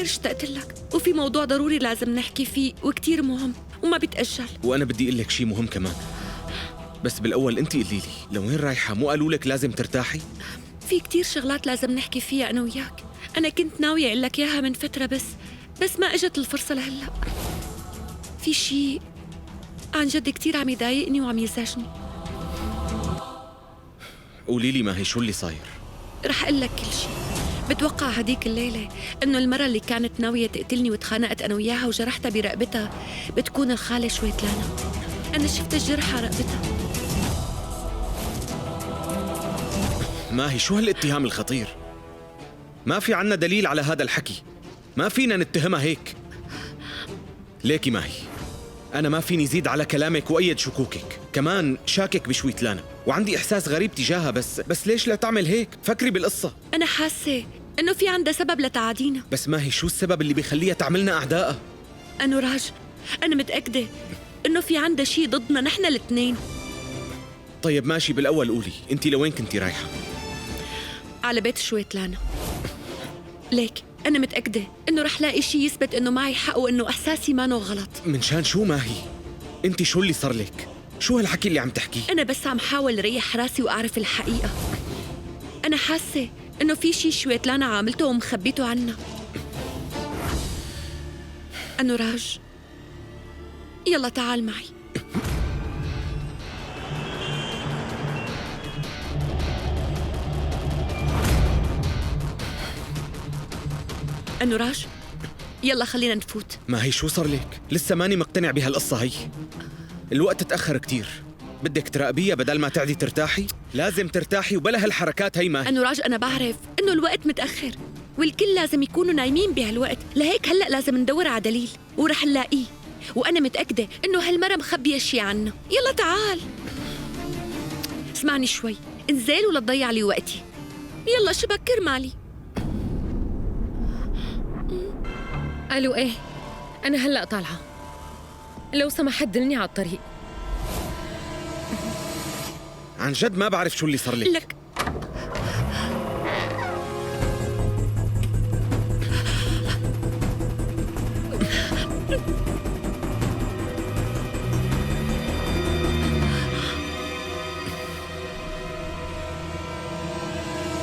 كتير اشتقت لك، وفي موضوع ضروري لازم نحكي فيه وكتير مهم وما بيتأجل. وأنا بدي أقول لك شي مهم كمان، بس بالأول أنت قولي لي لوين رايحة؟ مو قالوا لك لازم ترتاحي؟ في كتير شغلات لازم نحكي فيها أنا وياك. أنا كنت ناوية أقول لك إياها من فترة بس ما إجت الفرصة لهلأ. في شي عن جد كتير عم يضايقني وعم يزعجني. قولي لي، ما هي شو اللي صاير؟ رح أقول لك كل شي. بتوقع هديك الليلة إنه المرة اللي كانت ناوية تقتلني وتخانقت أنا وياها وجرحتها برقبتها بتكون الخالة شويتلانا. أنا شفت الجرح على رقبتها. ما هي شو هالاتهام الخطير؟ ما في عنا دليل على هذا الحكي، ما فينا نتهمها هيك. ليكي ما هي أنا ما فيني زيد على كلامك وأيد شكوكك، كمان شاكك بشويتلانا وعندي إحساس غريب تجاهها، بس ليش لا تعمل هيك؟ فكري بالقصة. أنا حاسة إنه في عندها سبب لتعادينا. بس ما هي شو السبب اللي بيخليها تعملنا أعداء؟ أنوراج، أنا متأكدة إنه في عندها شي ضدنا نحن الاثنين. طيب ماشي، بالأول قولي أنت لوين كنتي رايحة؟ على بيت شويتلانا. ليك أنا متأكدة إنه رح لاقي شي يثبت إنه معي حق وإنه إحساسي مانو غلط. من شان شو ما هي؟ أنت شو اللي صار لك؟ شو هالحكي اللي عم تحكيه؟ أنا بس عم حاول ريح راسي وأعرف الحقيقة. أنا حاسة إنه في شي شويتلانا عاملته ومخبيته عنا. أنوراج، يلا تعال معي. أنوراج، يلا خلينا نفوت. ما هي شو صار لك؟ لسه ماني مقتنع بهالقصة هي. الوقت تأخر كتير، بدك تراقبيها بدل ما تعدي ترتاحي؟ لازم ترتاحي وبلا هالحركات هي. ما هي أنوراج، أنا بعرف إنه الوقت متأخر والكل لازم يكونوا نايمين بهالوقت، لهيك هلأ لازم ندور على دليل ورح نلاقيه، وأنا متأكدة إنه هالمرة مخبية شي عنا. يلا تعال، اسمعني شوي، انزل ولا تضيع لي وقتي. يلا شو بكر مالي. قالوا ايه؟ أنا هلأ طالعة، لو سمحت دلني على الطريق. عن جد ما بعرف شو اللي صار لك.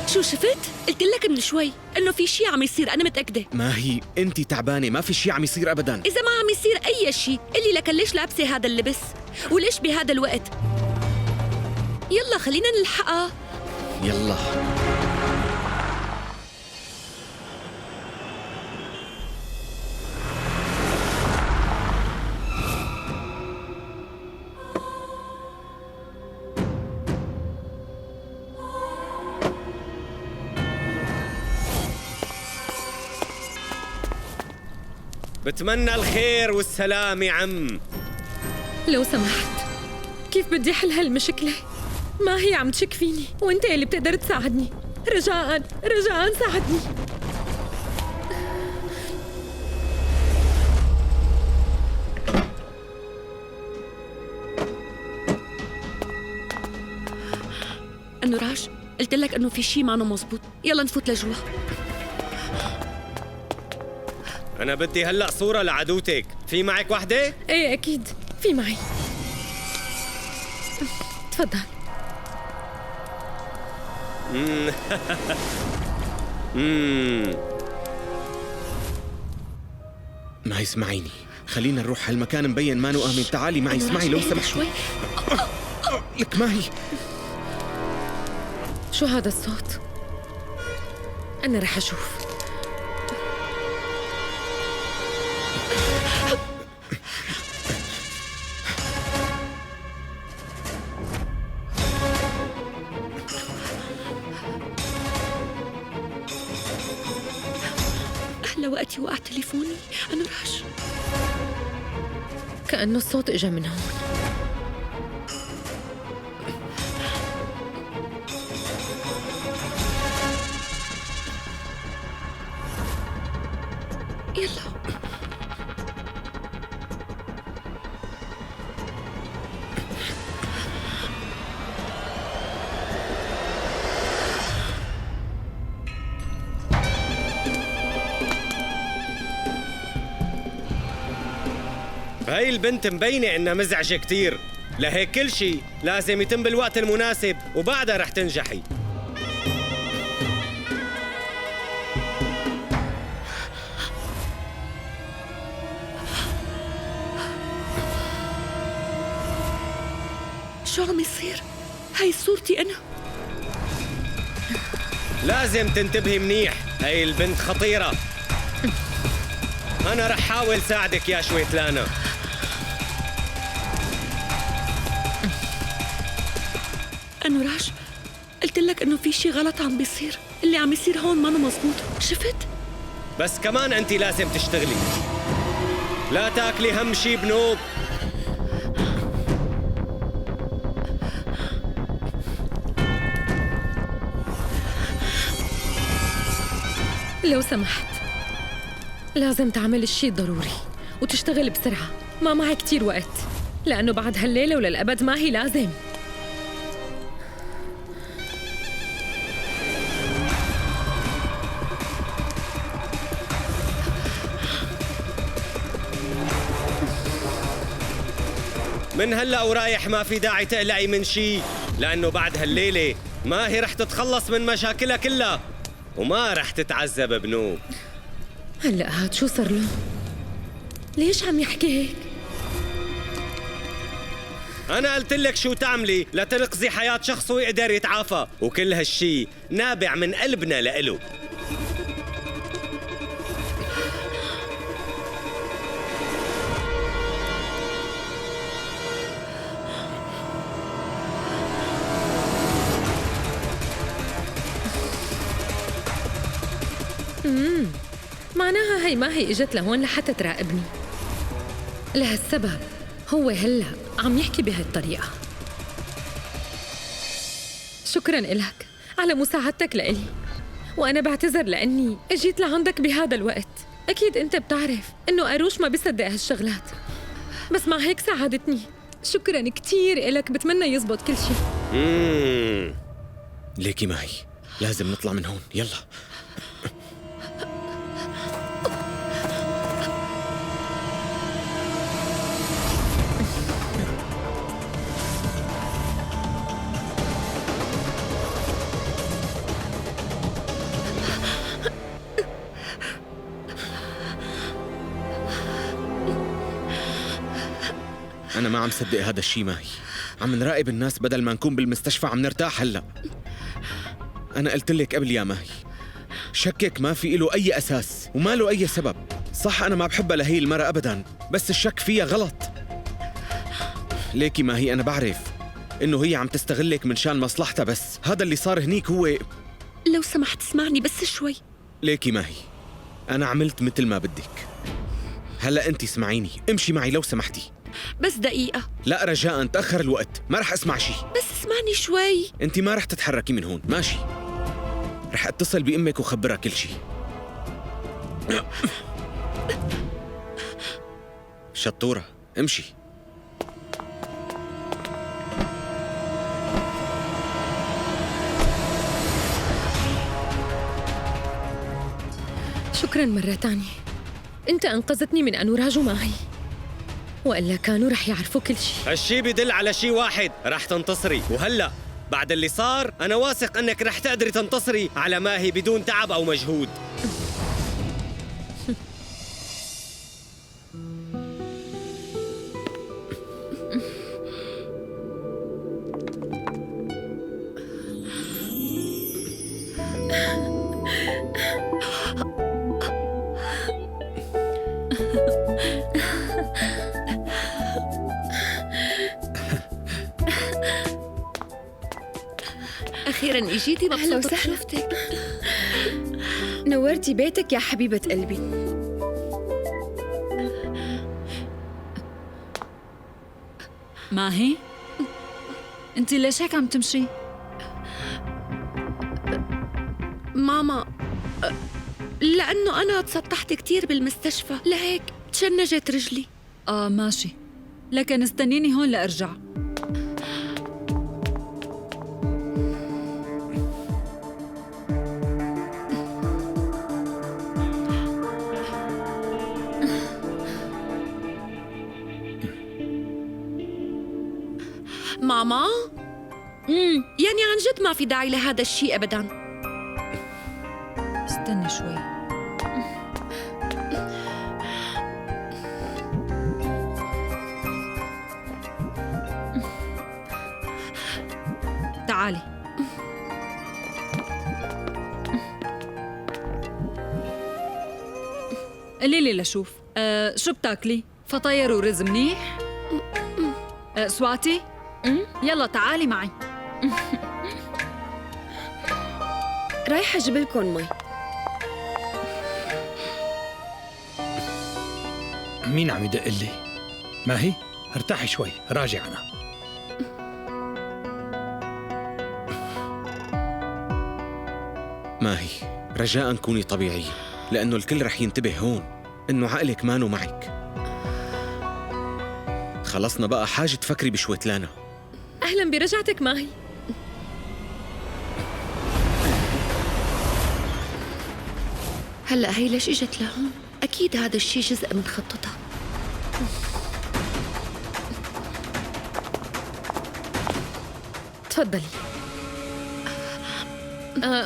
شو شفت؟ قلت لك من شوي إنه في شي عم يصير، أنا متأكدة. ما هي أنت تعبانة، ما في شي عم يصير أبداً. إذا ما عم يصير أي شي قلي لك ليش لابسة هذا اللبس وليش بهذا الوقت. يلا خلينا نلحقها. يلا. بتمنى الخير والسلام يا عم. لو سمحت، كيف بدي حل هالمشكلة؟ ما هي عم تشك فيني وانت اللي بتقدر تساعدني. رجاءً رجاءً ساعدني. أنوراج، قلت لك إنه في شي معنا مزبوط، يلا نفوت لجوا. أنا بدي هلأ صورة لعدوتك، في معك وحدة؟ ايه أكيد في معي. تفضل. ما اسمعيني، خلينا نروح هالمكان مبين ما آمن. تعالي معي، اسمعي لو سمحت شوي. لك ما هي. شو هذا الصوت؟ أنا رح أشوف. أحلى وقتي وقع تليفوني. أنوراج، كأنه الصوت إجا من هون. يلا. هاي البنت مبينة إنها مزعجة كتير، لهيك كل شيء لازم يتم بالوقت المناسب وبعدها رح تنجحي. شو عم يصير؟ هاي صورتي أنا. لازم تنتبهي منيح، هاي البنت خطيرة. أنا رح حاول ساعدك يا شويتلانا. أنوراج، قلت لك إنه في شي غلط عم بيصير، اللي عم يصير هون ما مزبوط، شفت؟ بس كمان أنت لازم تشتغلي، لا تاكلي هم شي بنوب. لو سمحت، لازم تعمل الشيء الضروري وتشتغل بسرعة، ما معي كتير وقت، لأنه بعد هالليلة وللأبد ما هي لازم. من هلأ ورايح ما في داعي تقلقي من شي، لأنه بعد هالليلة ما هي رح تتخلص من مشاكلها كلها وما رح تتعذب بنوب. هلأ هاد شو صار له؟ ليش عم يحكي هيك؟ أنا قلت لك شو تعملي لتنقذي حياة شخص ويقدر يتعافى، وكل هالشي نابع من قلبنا لإله. معناها هي ما هي اجت لهون لحتى تراقبني. لهالسبب هو هلا عم يحكي بهالطريقة. شكراً إلك على مساعدتك لإلي، وأنا بعتذر لأني أجيت لعندك بهذا الوقت. أكيد أنت بتعرف إنه أروش ما بيصدق هالشغلات، بس مع هيك ساعدتني. شكراً كتير إلك، بتمنى يزبط كل شيء. ليكي ماهي، لازم نطلع من هون، يلا. أنا ما عم صدق هذا الشيء ماهي، عم نراقب الناس بدل ما نكون بالمستشفى عم نرتاح هلا. أنا قلت لك قبل يا ماهي، شكك ما في له أي أساس وما له أي سبب. صح أنا ما بحبها لهي المرة أبداً، بس الشك فيها غلط. ليكي ماهي أنا بعرف إنه هي عم تستغلك من شان مصلحتها، بس هذا اللي صار هنيك هو. لو سمحت اسمعني بس شوي. ليكي ماهي، أنا عملت مثل ما بدك. هلا أنت اسمعيني، امشي معي لو سمحتي. بس دقيقة. لا رجاء، تأخر الوقت، ما رح أسمع شي. بس اسمعني شوي. أنت ما رح تتحركي من هون، ماشي؟ رح أتصل بأمك وخبرها كل شي. شطورة، امشي. شكراً مرة تانية، أنت أنقذتني من أنوراج وماهي، وإلا كانوا رح يعرفوا كل شيء. هالشي بدل على شي واحد، رح تنتصري. وهلأ بعد اللي صار أنا واثق أنك رح تقدري تنتصري على ماهي بدون تعب أو مجهود. أخيراً إجيتي، أهلا مبسوطة وسهلا. بشوفتك. نورتي بيتك يا حبيبة قلبي. ماهي؟ انت ليش هيك عم تمشي؟ ماما، لأنه أنا تسطحت كتير بالمستشفى، لهيك تشنجت رجلي. ماشي، لكن استنيني هون لأرجع. ماما؟ يعني عن جد ما في داعي لهذا الشيء أبداً. استني شوي. تعالي. قولي لي لشوف شو بتاكلي؟ فطاير ورز منيح؟ سواتي؟ يلا تعالي معي. رايحة أجيب لكم مي. مين عم يدق لي؟ ما هي؟ ارتاحي شوي، راجع أنا. ما هي رجاء كوني طبيعية، لأنه الكل رح ينتبه هون إنه عقلك مانو معك. خلصنا بقى حاجة تفكري بشويتلانا. أهلاً برجعتك ماهي. هلأ هي ليش إجت لهون؟ أكيد هذا الشيء جزء من خطتها. تفضلي.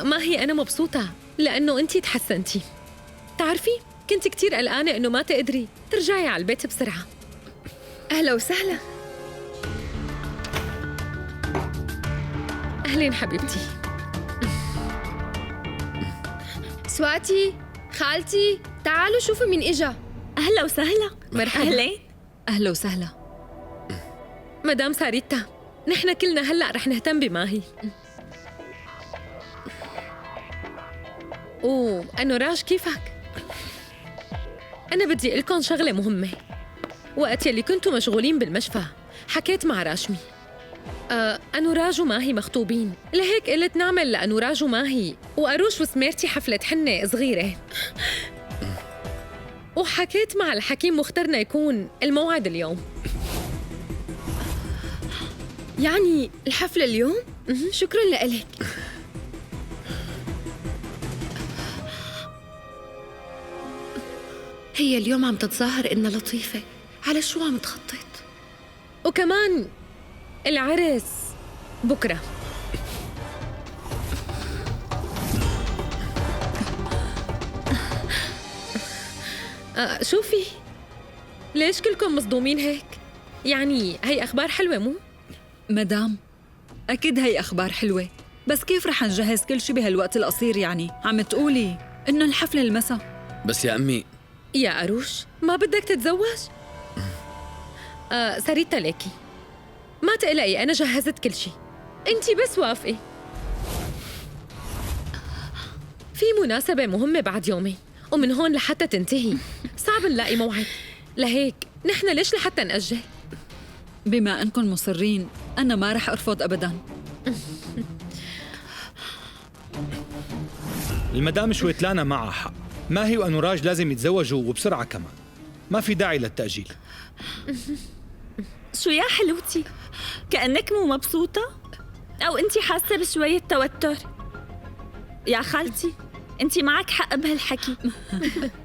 ماهي أنا مبسوطة لأنه أنتي تحسنتي. تعرفي كنت كتير قلقانة إنه ما تقدري ترجعي على البيت بسرعة. أهلا وسهلا. أهلين حبيبتي. سواتي، خالتي، تعالوا شوفوا مين إجا. أهلا وسهلا. مرحبا. أهلين. أهلا وسهلا. مدام ساريتا، نحن كلنا هلأ رح نهتم بماهي. أوه أنوراج كيفك؟ أنا بدي أقلكن شغلة مهمة. وقت يلي كنتوا مشغولين بالمشفى حكيت مع راشمي. أنوراج وماهي مخطوبين، لهيك قلت نعمل لأنوراج وماهي وأروش وسميرتي حفلة حنة صغيرة. وحكيت مع الحكيم واخترنا يكون الموعد اليوم. يعني الحفلة اليوم؟ شكراً لإلك. هي اليوم عم تتظاهر إنها لطيفة، على شو عم تخطط؟ وكمان العرس بكرة. شوفي ليش كلكم مصدومين هيك؟ يعني هي أخبار حلوة مو؟ مدام أكيد هي أخبار حلوة، بس كيف رح نجهز كل شي بهالوقت القصير؟ يعني عم تقولي إنه الحفلة المسا. بس يا أمي يا أروش ما بدك تتزوج؟ ساريتا ليكي ما تقلقي، أنا جهزت كل شي، أنتي بس وافقي. في مناسبة مهمة بعد يومين ومن هون لحتى تنتهي صعب نلاقي موعد، لهيك نحن ليش لحتى نأجل؟ بما أنكم مصرين أنا ما رح أرفض أبداً. المدام شويتلانا معها حق، ماهي وأنوراج لازم يتزوجوا وبسرعة كمان، ما في داعي للتأجيل. شو يا حلوتي؟ كأنك مو مبسوطة؟ أو أنتي حاسة بشوية توتر؟ يا خالتي أنتي معك حق بهالحكي.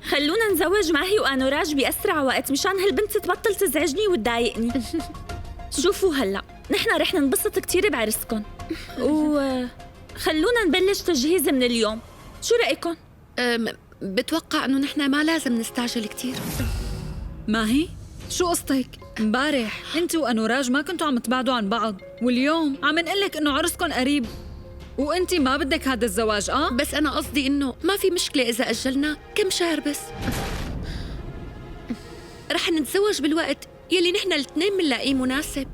خلونا نزوج ماهي وأنوراج بأسرع وقت مشان هالبنت تبطل تزعجني وتضايقني. شوفوا هلأ نحن رح ننبسط كتير بعرسكن، وخلونا نبلش تجهيز من اليوم. شو رأيكم؟ بتوقع إنه نحن ما لازم نستعجل كتير. ماهي شو قصتك؟ امبارح انت وأنوراج ما كنتوا عم تبعدوا عن بعض، واليوم عم نقلك انه عرسكن قريب وانت ما بدك هذا الزواج. بس أنا قصدي إنه ما في مشكلة إذا أجلنا كم شهر بس. رح نتزوج بالوقت يلي نحن الاثنين منلاقيه مناسب.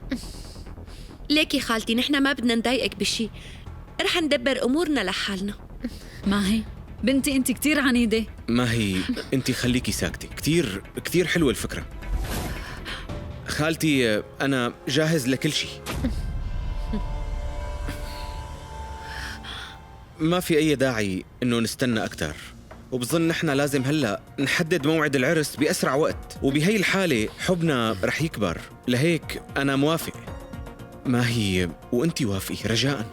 ليكي خالتي نحن ما بدنا نضايقك بشي، رح ندبر أمورنا لحالنا. ماهي بنتي انت كتير عنيدة. ما هي انت خليكي ساكتة، كتير حلوة الفكرة. خالتي أنا جاهز لكل شيء. ما في أي داعي إنه نستنى أكتر، وبظن نحن لازم هلأ نحدد موعد العرس بأسرع وقت، وبهي الحالة حبنا رح يكبر، لهيك أنا موافق. ما هي وأنتي وافقي رجاءً.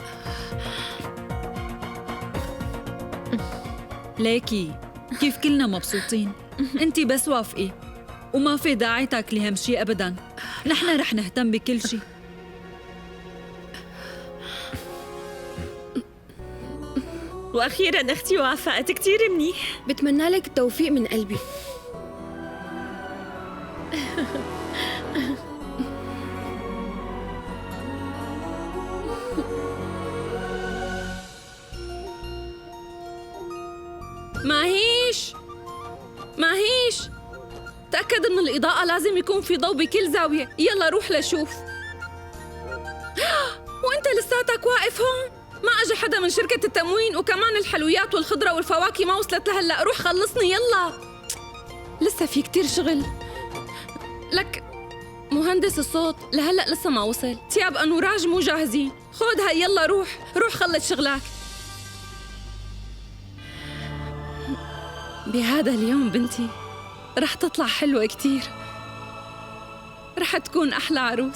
ليكي كيف كلنا مبسوطين، انت بس وافقي وما في داعي تاكلي هم شي ابدا، نحن رح نهتم بكل شي. واخيرا اختي وافقت، كتير منيح. بتمنى لك التوفيق من قلبي. ماهيش تأكد إنه الإضاءة لازم يكون في ضوء بكل زاوية. يلا روح لشوف. وأنت لساتك واقف هون؟ ما أجى حدا من شركة التموين، وكمان الحلويات والخضرة والفواكه ما وصلت لهلأ. روح خلصني يلا، لسه في كتير شغل. لك مهندس الصوت لهلأ لسه ما وصل. تياب أنوراج مو جاهزين. خودها يلا روح خلص شغلك. بهذا اليوم بنتي رح تطلع حلوة كتير، رح تكون أحلى عروس.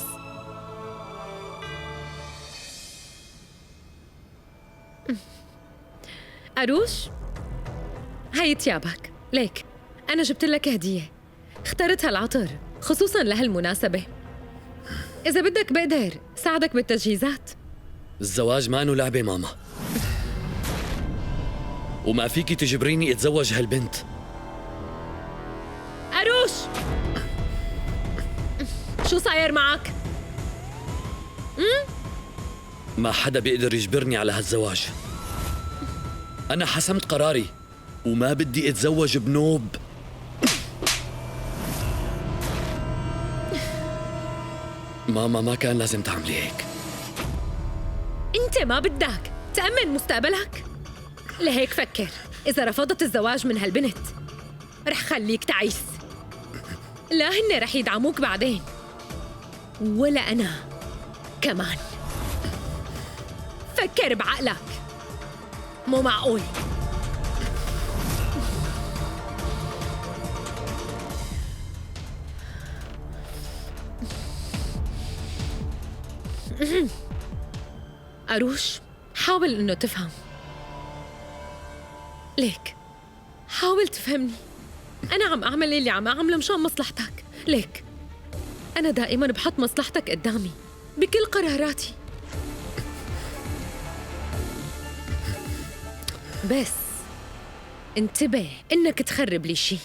أروش، هاي تيابك ليك. أنا جبت لك هدية، اخترت هالعطر خصوصاً لهالمناسبة. إذا بدك بقدر ساعدك بالتجهيزات. الزواج ما إنه لعبة ماما، وما فيكي تجبريني اتزوج هالبنت. أروش، شو صاير معك؟ ما حدا بيقدر يجبرني على هالزواج. أنا حسمت قراري وما بدي اتزوج بنوب. ماما ما كان لازم تعملي هيك. أنت ما بدك تأمن مستقبلك؟ لهيك فكر، إذا رفضت الزواج من هالبنت رح خليك تعيس. لا هن رح يدعموك بعدين، ولا أنا كمان. فكر بعقلك، مو معقول. أروش، حاول إنه تفهم. ليك حاول تفهمني. أنا عم أعمل اللي عم أعمله مشان مصلحتك. ليك أنا دائماً بحط مصلحتك قدامي بكل قراراتي، بس انتبه إنك تخرب لي شي.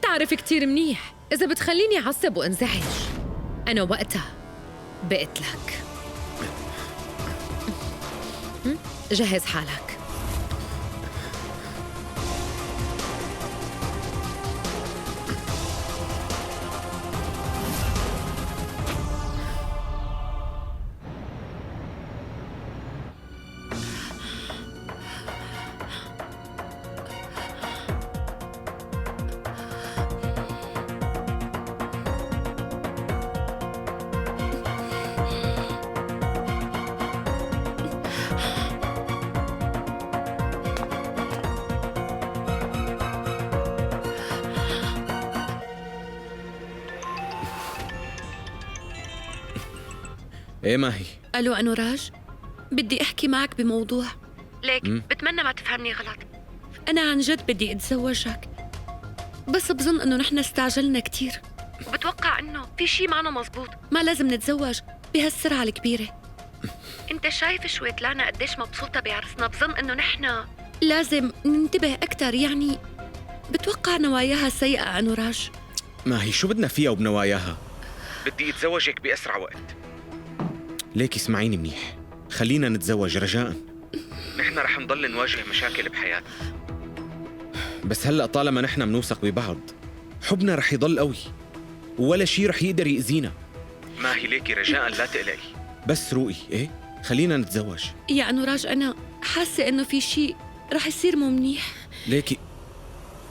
تعرف كتير منيح إذا بتخليني أعصب وانزعج أنا وقتها بقتلك. جهز حالك. ايه ماهي؟ ألو أنوراج، بدي أحكي معك بموضوع. ليك بتمنى ما تفهمني غلط. أنا عن جد بدي أتزوجك، بس بظن إنه نحن استعجلنا كتير، وبتوقع إنه في شي معنا مزبوط. ما لازم نتزوج بهالسرعة الكبيرة. أنت شايف شويتلانا قديش مبسوطة بعرسنا. بظن إنه نحن لازم ننتبه أكتر. يعني بتوقع نواياها سيئة أنوراج. ماهي شو بدنا فيها وبنواياها؟ بدي أتزوجك بأسرع وقت. ليك اسمعيني منيح، خلينا نتزوج رجاءً. نحن رح نضل نواجه مشاكل بحياتنا، بس هلأ طالما نحن منوثق ببعض حبنا رح يضل قوي ولا شي رح يقدر يأذينا. ماهي ليكي رجاءً لا تقلقي، بس روقي. ايه خلينا نتزوج. يا أنوراج أنا حاسة إنه في شي رح يصير مو منيح. ليكي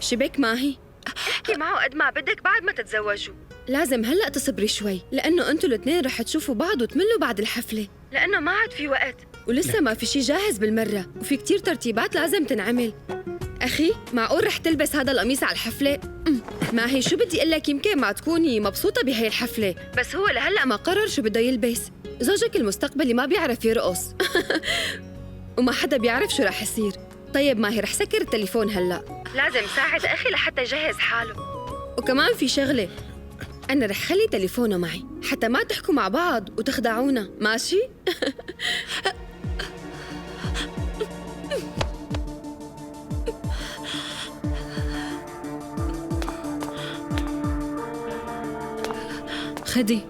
شبك ماهي؟ احكي معه قد ما بدك بعد ما تتزوجوا. لازم هلأ تصبري شوي، لأنه أنتوا الاثنين رح تشوفوا بعض وتملوا بعد الحفلة، لأنه ما عاد في وقت ولسه ما في شي جاهز بالمرة، وفي كتير ترتيبات لازم تنعمل. أخي معقول رح تلبس هذا القميص على الحفلة؟ ماهي شو بدي أقول لك، يمكن ما تكوني مبسوطة بهي الحفلة، بس هو لهلأ ما قرر شو بده يلبس. زوجك المستقبلي ما بيعرف يرقص وما حدا بيعرف شو رح يصير. طيب ماهي رح سكر التليفون هلأ، لازم ساعد أخي لحتى يجهز حاله. وكمان في شغلة، أنا رح خلي تليفونه معي حتى ما تحكوا مع بعض وتخدعونا، ماشي؟ خدي.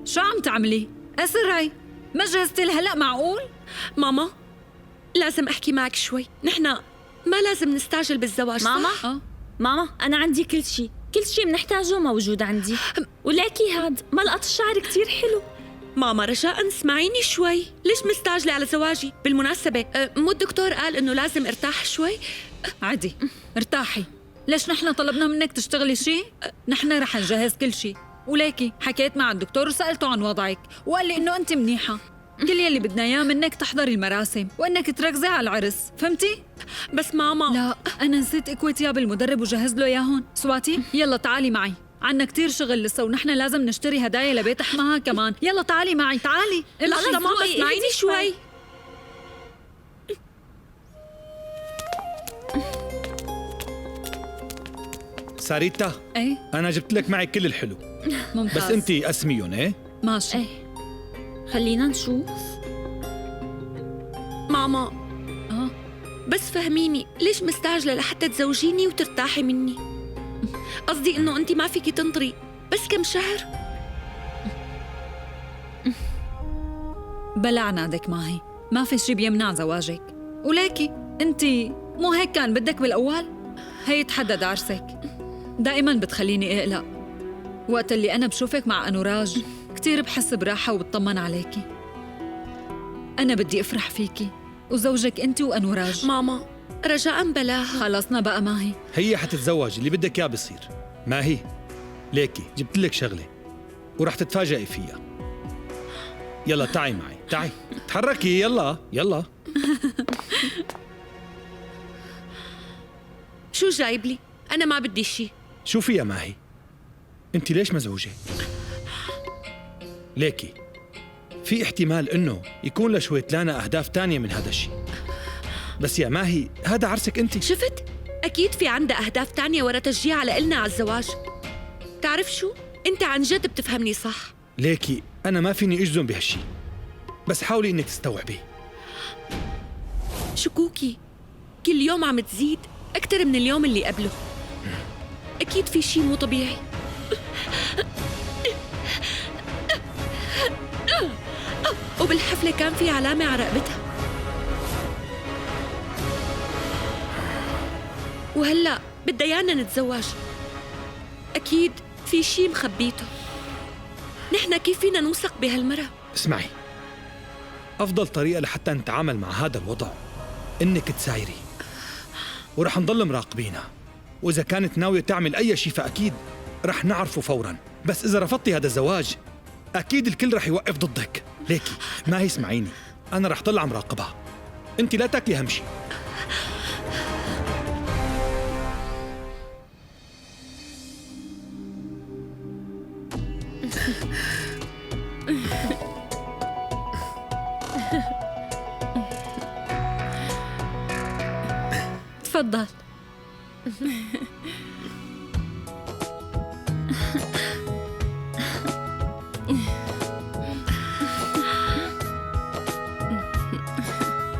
شو عم تعملي؟ اسرعي، ما جهزتي لهلا معقول؟ ماما لازم احكي معك شوي. نحن ما لازم نستعجل بالزواج، صح؟ ماما ماما أنا عندي كل شيء منحتاجه موجود عندي. ولكن هاد ملقط الشعر كتير حلو. ماما رجاء اسمعيني شوي. ليش مستعجلة على زواجي؟ بالمناسبة مو الدكتور قال انه لازم ارتاح شوي؟ عادي، ارتاحي. ليش نحن طلبنا منك تشتغلي شيء؟ نحن رح نجهز كل شيء. وليكي حكيت مع الدكتور وسألته عن وضعك وقال لي انه انت منيحة. كل يلي بدنا اياه منك تحضري المراسم وانك تركزي على العرس، فهمتي؟ بس ماما لا، انا نسيت اكوي تياب المدرب وجهز له اياهم. سواتي يلا تعالي معي، عنا كتير شغل لسه ونحن لازم نشتري هدايا لبيت حماها كمان. يلا تعالي معي، تعالي. لحظة ماما اسمعيني شوي. ساريتا، ايه انا جبت لك معي كل الحلو، ممتاز. بس انت قسميهم. ايه ماشي. ايه خلينا نشوف. ماما بس فهميني، ليش مستعجلة لحتى تزوجيني وترتاحي مني؟ قصدي انه انت ما فيكي تنطري بس كم شهر. بلا عنادك ماهي، ما في شي بيمنع زواجك. وليكي انت مو هيك كان بدك بالاول؟ هي تحدد عرسك. دائما بتخليني اقلق وقت اللي انا بشوفك مع انوراج، كتير بحس براحه وبطمن عليكي. انا بدي افرح فيكي وزوجك انت وانوراج. ماما رجاء بلاها. خلصنا بقى ماهي، هي حتتزوج، اللي بدك اياه بصير. ما هي ليكي جبت لك شغله ورح تتفاجئي فيها. يلا تعي معي، تعي تحركي، يلا يلا. شو جايب لي؟ انا ما بدي شي. شوفي يا ماهي، انت ليش مزعوجه؟ ليكي في احتمال انه يكون لشويتلانا اهداف تانية من هذا الشيء، بس يا ماهي هذا عرسك انت. شفت؟ اكيد في عندها اهداف تانية ورا تشجيع على إلنا على الزواج. تعرف شو؟ انت عن جد بتفهمني صح. ليكي انا ما فيني اجزم بهالشيء، بس حاولي انك تستوعبي. شكوكي كل يوم عم تزيد اكثر من اليوم اللي قبله. اكيد في شيء مو طبيعي. وبالحفلة كان في علامة على رقبتها، وهلأ بدها يانا نتزوج. أكيد في شي مخبيته. نحن كيف فينا نوثق بهالمرة؟ اسمعي، افضل طريقه لحتى نتعامل مع هذا الوضع انك تسايري، ورح نضل مراقبينها، واذا كانت ناويه تعمل اي شيء فاكيد رح نعرفه فورا. بس اذا رفضتي هذا الزواج اكيد الكل رح يوقف ضدك. ليكي ما هي اسمعيني، انا رح ضل عم راقبها، انت لا تاكلي هم شيء. تفضل.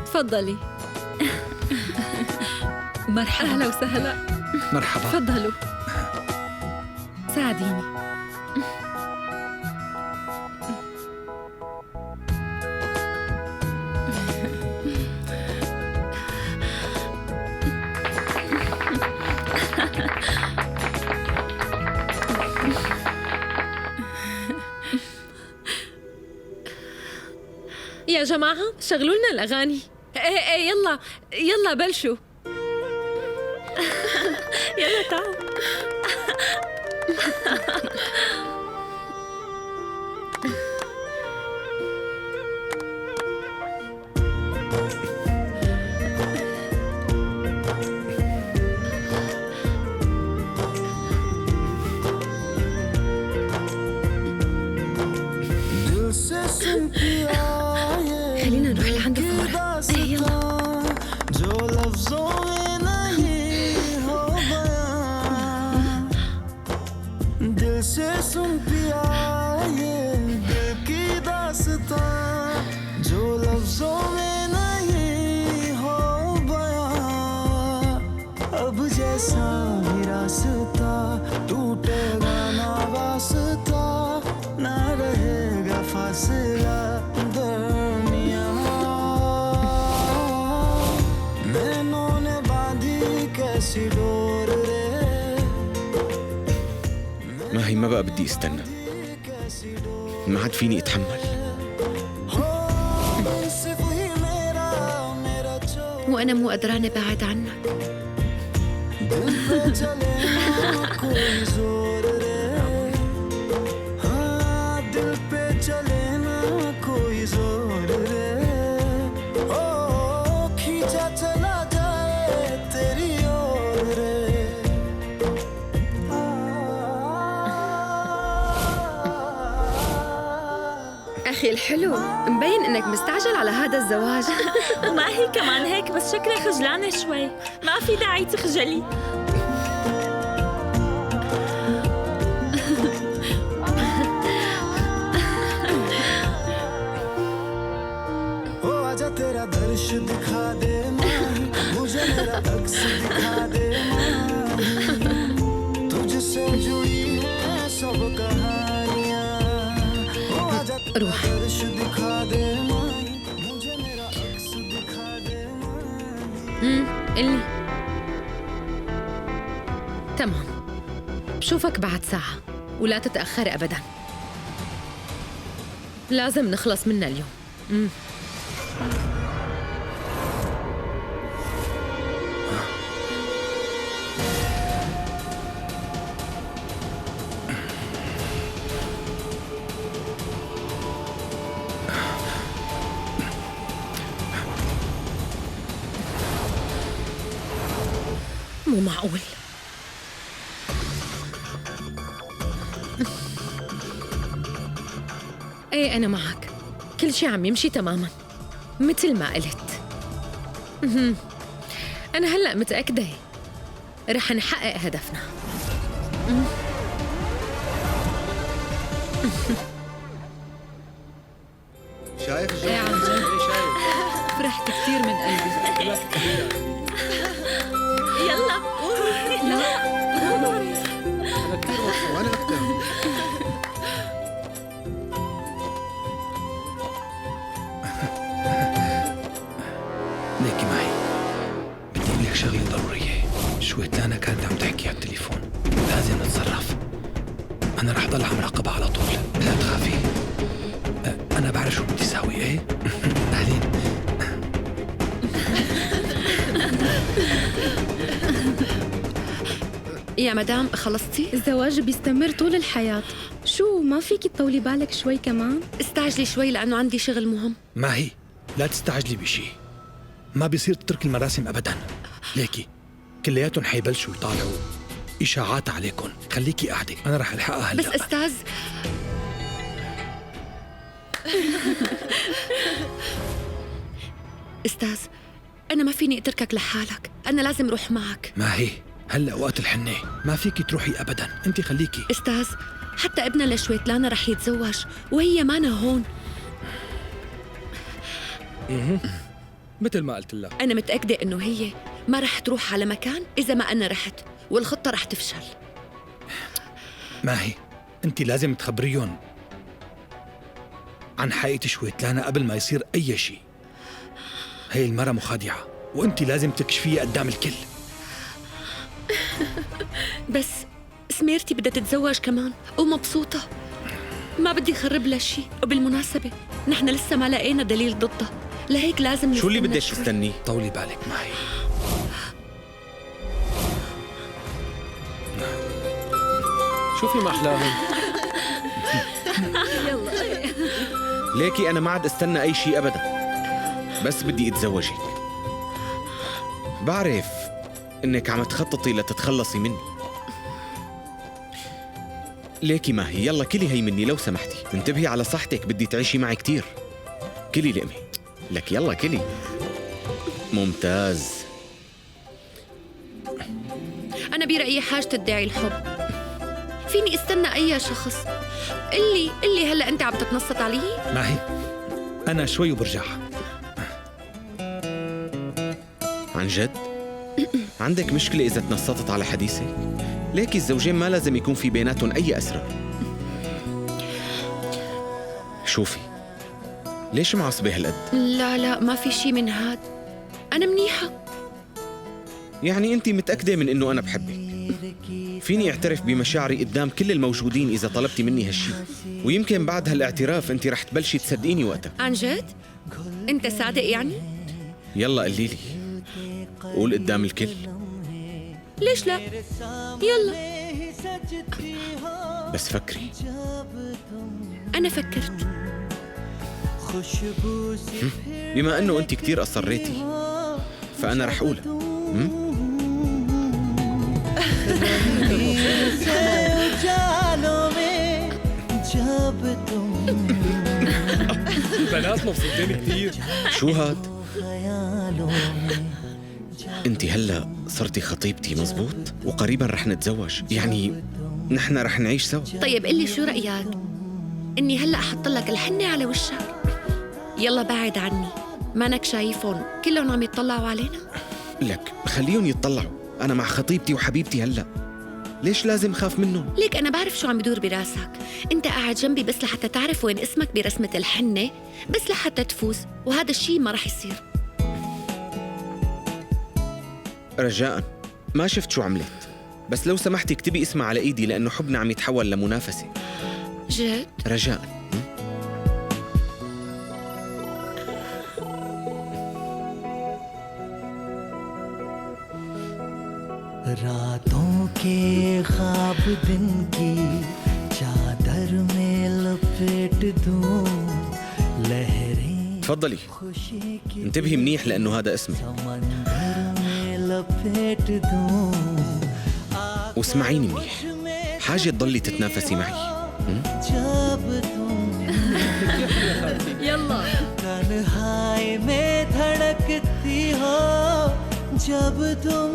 تفضلي. مرحبا. أهلا وسهلا. مرحبا. تفضلوا ساعديني. يا جماعة شغلوا لنا الأغاني. ايه يلا يلا بلشوا. يلا تعال. خلينا نروح لعنده فورا. ايه يلا. से सुन पिया ये दिल की दास्तां जो लफ्जों में नहीं हो बयां अब जैसा ही रास्ता टूट ماهي ما بقى بدي استنى، ما عاد فيني اتحمل. وأنا مو قدرانة بعد عنك. أخي الحلو، مبين إنك مستعجل على هذا الزواج. وما هي كمان هيك، بس شكلها خجلانة شوي. ما في داعي تخجلي. روح. قلي. تمام، بشوفك بعد ساعة ولا تتأخر أبداً. لازم نخلص منها اليوم. مو معقول. ايه أنا معك، كل شي عم يمشي تماماً مثل ما قلت. أنا هلأ متأكدة رح نحقق هدفنا. شايف؟ ايه عن جد فرحت كثير من قلبي. يلا. لا أنا كثير مبسوط وأنا أكثر. ليكي معي، بدي أقول لك شغلة ضرورية. شويتلانا كانت عم تحكي على التليفون، لازم نتصرف. أنا رح ضل عم راقبها على طول، لا تخافي. أنا بعرف شو بدي ساوي. إيه؟ أهلين. يا مدام خلصتي؟ الزواج بيستمر طول الحياة. شو ما فيكي تطولي بالك شوي كمان؟ استعجلي شوي لأنه عندي شغل مهم. ما هي، لا تستعجلي بشي. ما بيصير تترك المراسم أبداً. ليكي كلياتهم حيبلشوا يطالعوا إشاعات عليكم. خليكي قاعدة، أنا رح ألحقها هلا. بس أستاذ أستاذ، أنا ما فيني أتركك لحالك، أنا لازم أروح معك. ما هي، هلا وقت الحنة، ما فيكي تروحي أبداً. أنت خليكي. أستاذ، حتى ابننا لشويتلانا رح يتزوج وهي مانا هون. مثل ما قلت لك. أنا متأكدة إنه هي ما رح تروح على مكان إذا ما أنا رحت، والخطة رح تفشل. ما هي، أنت لازم تخبريهم عن حقيقة شويتلانا قبل ما يصير أي شيء. هي المرة مخادعة وأنت لازم تكشفيها قدام الكل. بس سميرتي بدها تتزوج كمان ومبسوطة، ما بدي خرب لها شيء. وبالمناسبة نحن لسه ما لقينا دليل ضدها، لهيك لازم شو اللي نستنى بدك شوي. تستنيه؟ طولي بالك معي. شوفي ما أحلاهم. ليكي أنا ما عاد استنى أي شيء أبدا، بس بدي أتزوجك. بعرف إنك عم تخططي لتتخلصي مني. ليكي ما هي، يلا كلي هي مني لو سمحتي. انتبهي على صحتك، بدي تعيشي معي كتير. كلي لقمة لك، يلا كلي. ممتاز. أنا برأيي حاجة تدعي الحب. فيني استنى أي شخص. قلي هلا أنت عم تتنصت علي؟ ما هي، أنا شوي وبرجع. عن جد؟ عندك مشكلة إذا تنصتت على حديثك؟ ليكي الزوجين ما لازم يكون في بيناتهم أي أسرار. شوفي، ليش معصبة هالقد؟ لا ما في شي من هاد، أنا منيحة. يعني أنت متأكدة من إنه أنا بحبك؟ فيني اعترف بمشاعري قدام كل الموجودين إذا طلبتي مني هالشي، ويمكن بعد هالاعتراف أنت رح تبلشي تصدقيني وقتها. عن جد؟ أنت صادق يعني؟ يلا قلي لي، قول قدام الكل. ليش لا؟ يلا. بس فكري. أنا فكرت. بما أنه أنت كتير أصريتي فأنا رح أقولها. البنات مبسوطين كتير. شو هاد؟ انت هلا صرتي خطيبتي مزبوط؟ وقريبا رح نتزوج، يعني نحن رح نعيش سوا. طيب قلي شو رأيك؟ إني هلأ أحط لك الحنة على وشك. يلا بعد عني، مانك شايفهم كلهم عم يتطلعوا علينا؟ لك خليهم يتطلعوا، أنا مع خطيبتي وحبيبتي هلا، ليش لازم خاف منهم؟ ليك أنا بعرف شو عم بدور براسك. أنت قاعد جنبي بس لحتى تعرف وين اسمك برسمة الحنة، بس لحتى تفوز، وهذا الشيء ما رح يصير. رجاء، ما شفت شو عملت، بس لو سمحتي اكتبي اسمها على ايدي لأنه حبنا عم يتحول لمنافسة. جد؟ رجاء. रातों के ख्वाब दिन की चादर में लपेट दूं लहरें تفضلي انتبهي منيح لأنه هذا اسمي، समंदर में लपेट दूं واسمعيني منيح، حاجة تضلي تتنافسي معي. जब तुम يلا तन्हाई में धड़कती हो जब तुम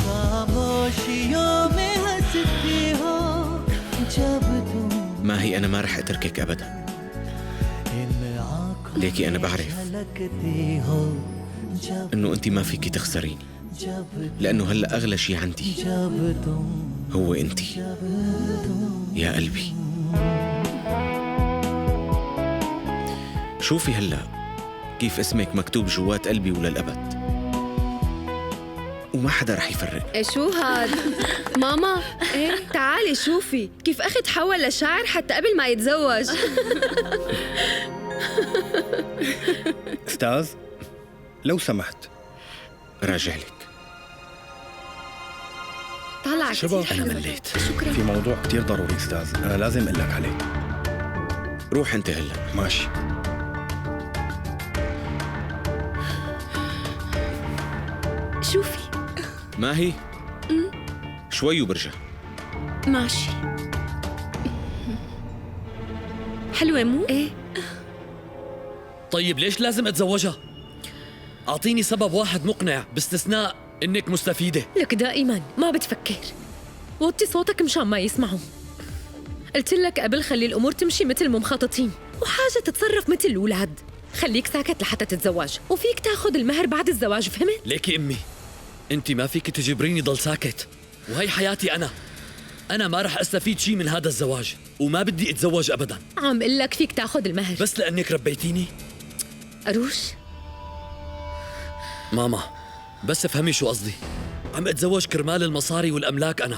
खामोशियों में हंसती हो जब तुम ما هي أنا ما رح أتركك أبدا، ليكي أنا بعرف लगती हो जब إنه أنت ما فيكي تخسريني، لأنه هلأ أغلى شي عندي जब तुम هو أنت يا قلبي. شوفي هلأ كيف اسمك مكتوب جوات قلبي وللأبد، وما حدا رح يفرق. إيه شو هاد؟ ماما إيه تعالي شوفي كيف أخي تحول لشاعر حتى قبل ما يتزوج. أستاذ لو سمحت. راجع لك. طالع شباب، كتير أنا حلوة. مليت. شكرا. في موضوع كتير ضروري أستاذ، أنا لازم أقول لك عليه. روح أنت هلأ. ماشي. شوفي. ما هي؟ شوي وبرجع. ماشي. حلوة مو؟ إيه طيب ليش لازم أتزوجها؟ أعطيني سبب واحد مقنع باستثناء إنك مستفيدة. لك دائما ما بتفكر. وطي صوتك مشان ما يسمعوا. قلت لك قبل خلي الأمور تمشي مثل مخططين، وحاجة تتصرف مثل الأولاد. خليك ساكت لحتى تتزوج، وفيك تاخد المهر بعد الزواج، فهمت؟ ليكي أمي، أنت ما فيك تجبريني ضل ساكت، وهي حياتي أنا ما رح أستفيد شي من هذا الزواج، وما بدي أتزوج أبداً. عم قل لك فيك تاخد المهر بس لأنك ربيتيني. أروش. ماما بس افهمي شو قصدي، عم أتزوج كرمال المصاري والأملاك أنا،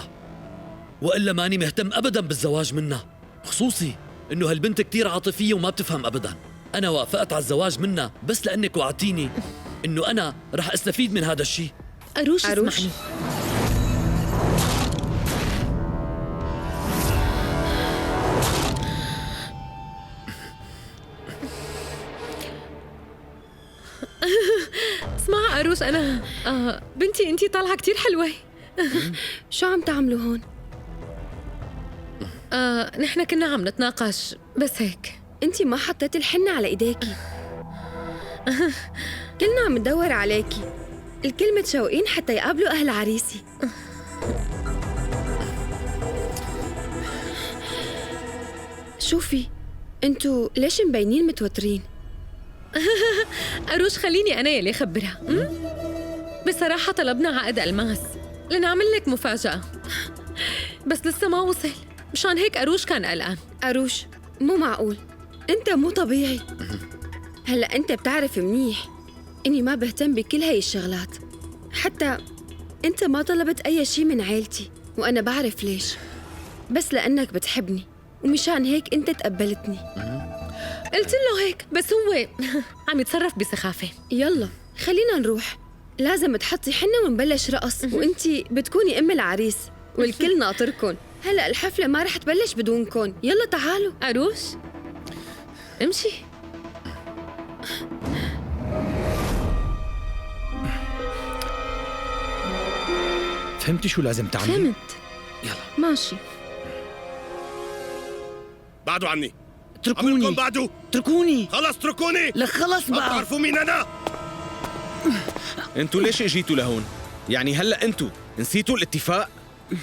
وإلا ماني مهتم أبداً بالزواج منها، خصوصي إنه هالبنت كتير عاطفية وما بتفهم أبداً. أنا وافقت على الزواج منها بس لأنك وعدتيني إنه أنا رح أستفيد من هذا الشيء. أروش أروش. اسمعني، اسمع أروش، أنا بنتي أنتي طالعة كتير حلوة. شو عم تعملوا هون؟ نحن كنا عم نتناقش بس هيك. أنتي ما حطيتي الحنة على إيديكي. كلنا عم ندور عليكي، الكل متشوقين حتى يقابلوا أهل عريسي. شوفي انتوا ليش مبينين متوترين؟ أروش خليني أنا يلي خبرها. بصراحة طلبنا عقد ألماس لنعمل لك مفاجأة، بس لسه ما وصل، مشان هيك أروش كان قلقان. أروش مو معقول، أنت مو طبيعي. هلأ أنت بتعرف منيح إني ما بهتم بكل هاي الشغلات، أنت ما طلبت أي شي من عيلتي وأنا بعرف ليش، بس لأنك بتحبني ومشان هيك أنت تقبلتني. قلت له هيك بس هو عم يتصرف بسخافة. يلا خلينا نروح، لازم تحطي حنة ونبلش رقص، وانتي بتكوني ام العريس والكل ناطركن. هلا الحفلة ما رح تبلش بدونكن، يلا تعالوا. أروش امشي. فهمتي شو لازم تعملي؟ فهمت. يلا ماشي. بعدوا عني. اتركوني بعدوا. اتركوني. خلص اتركوني. لك خلص ما بقى. بتعرفوا مين انا؟ انتوا ليش اجيتوا لهون؟ يعني هلا انتوا نسيتوا الاتفاق؟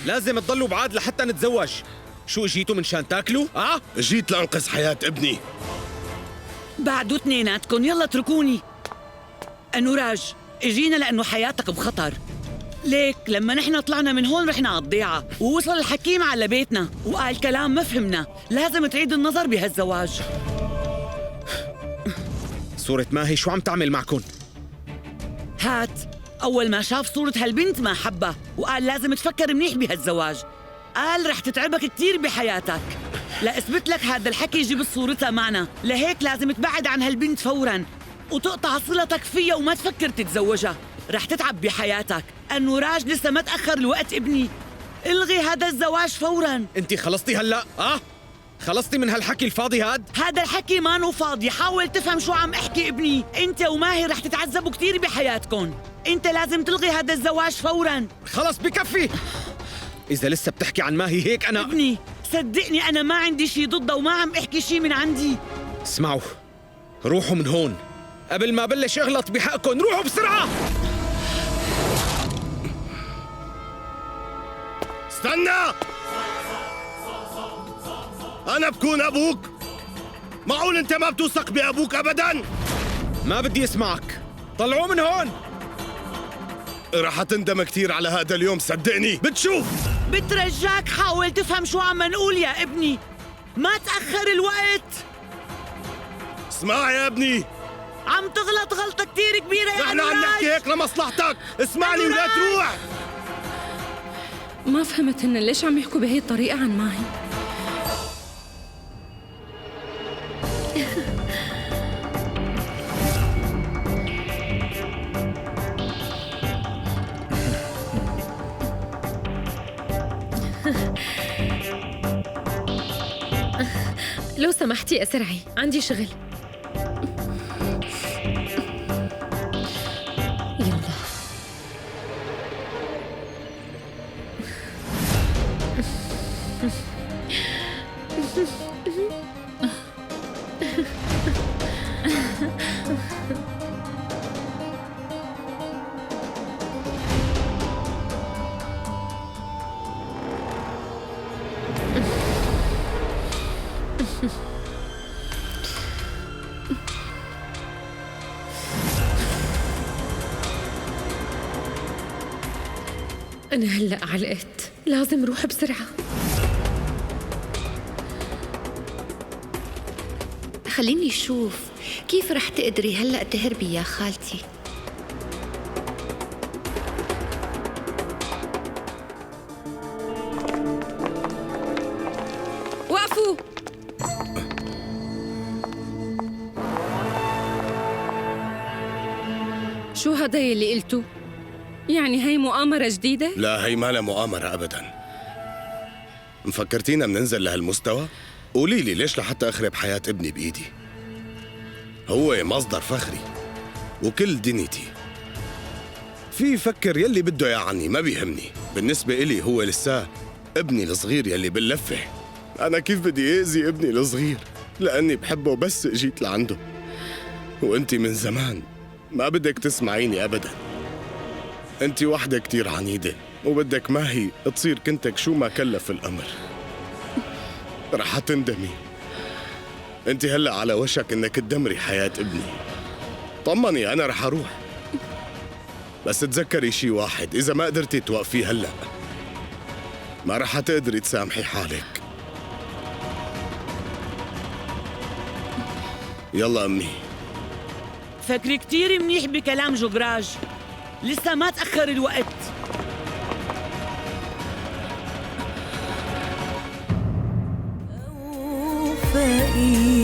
لازم تضلوا بعاد لحتى نتزوج. شو اجيتوا من شان تاكلوا؟ جيت لانقذ حياة ابني. بعدوا اثنيناتكم، يلا اتركوني. انوراج، اجينا لانه حياتك بخطر. ليك لما نحن طلعنا من هون رحنا على الضيعة ووصل الحكيم على بيتنا وقال كلام ما فهمنا. لازم تعيد النظر بهالزواج. صورة ماهي شو عم تعمل معكن؟ هات. أول ما شاف صورة هالبنت ما حبها وقال لازم تفكر منيح بهالزواج. قال رح تتعبك كتير بحياتك. لأثبت لك هذا الحكي جيب صورتها معنا، لهيك لازم تبعد عن هالبنت فوراً وتقطع صلتك فيها وما تفكر تتزوجها. رح تتعب بحياتك. النوراج لسه ما تأخر الوقت ابني. الغي هذا الزواج فوراً. انت خلصتي هلا؟ خلصتي من هالحكي الفاضي هاد؟ هذا الحكي ما نو فاضي. حاول تفهم شو عم احكي ابني. انت وماهي رح تتعذبوا كتير بحياتكم. انت لازم تلغي هذا الزواج فوراً. خلص بكفي. إذا لسه بتحكي عن ماهي هيك أنا ابني صدقني أنا ما عندي شي ضدها وما عم احكي شي من عندي. اسمعوا، روحوا من هون قبل ما بلش اغلط بحقكم. روحوا بسرعة. استنى، أنا بكون أبوك. معقول أنت ما بتوثق بأبوك أبداً؟ ما بدي اسمعك، طلعوا من هون. رح تندم كتير على هذا اليوم، صدقني. بتشوف. بترجاك حاول تفهم شو عم نقول يا ابني. ما تأخر الوقت. اسمع يا ابني، عم تغلط غلطة كتير كبيرة يا نحن عم نحكي هيك لمصلحتك. اسمعني ولا تروح. ما فهمت هن ليش عم يحكوا بهي الطريقة عن ماهي. لو سمحتي أسرعي، عندي شغل. يلا. أنا هلأ علقت، لازم روح بسرعة. خليني أشوف كيف رح تقدري هلأ تهربي يا خالتي. وقفوا. شو هذا اللي قلتوا؟ يعني هي مؤامرة جديدة؟ لا، هي ما لها مؤامرة أبداً. مفكرتينا بننزل لهالمستوى؟ قولي لي ليش لحتى أخرب حياة ابني بإيدي؟ هو مصدر فخري وكل دنيتي. في يفكر يلي بده إياه عني، ما بيهمني. بالنسبة إلي هو لسه ابني الصغير يلي باللفة. أنا كيف بدي أذي ابني الصغير لأني بحبه بس جيت لعنده. وأنتي من زمان ما بدك تسمعيني أبداً. أنتِ وحدة كتير عنيدة وبدك ماهي تصير كنتك شو ما كلف الأمر. رح تندمي. أنتِ هلأ على وشك إنك تدمري حياة ابني. طمني، أنا رح أروح. بس تذكري شي واحد، إذا ما قدرتي توقفيه هلأ ما رح تقدري تسامحي حالك. يلا أمي. فكري كتير منيح بكلام جوجراج. لسه ما تأخر الوقت. وفائي